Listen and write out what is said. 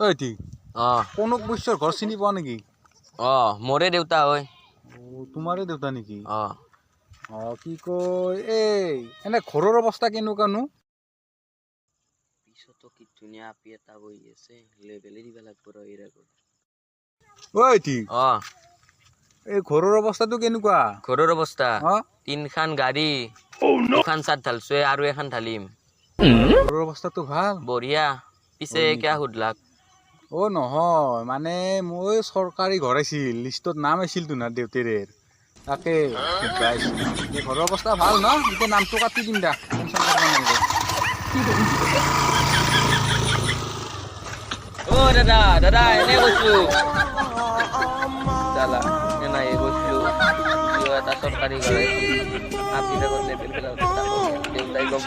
ঐ ঠিক অ' কনক বৈশ্যৰ ঘৰ চিনি পোৱা নেকি? মোৰে দেউতা হয়। তোমাৰে দেউতা নেকি? কি কয় এনে ঘৰৰ অৱস্থা কেনেকুৱানো? পিছতো কি ধুনীয়া আপি এটা বহি আছে, লেবেলি দিব লাগব ৰ ইয়াৰ আগত। ঐ ঠিক এই ঘৰৰ অৱস্থাটো কেনেকুৱা? ঘৰৰ অৱস্থা অ 3খান গাড়ী, 2খান চাত ঢালছে আৰু এখন ঢালিম। ঘৰৰ অৱস্থাটো ভাল? বঢ়িয়া। পিছে হয় কিয় নেকি? সুধলাক? নহয় মানে মই চৰকাৰী ঘৰ আছিল, লিষ্টত নাম আছিল তোমাৰ দেউতাৰে। তাকে সুধবা আহিছিলোঁ। এই ঘৰৰ অৱস্থা ভাল ন? এতিয়া নামটো কাটি দিম দা, টেনচন কৰিব নালাগে। দাদা এনে কৈছো। চালা এনাই কৈছো এটা চৰকাৰী ঘৰ আছিল, আপি লগত লেবেল দেউতাই গম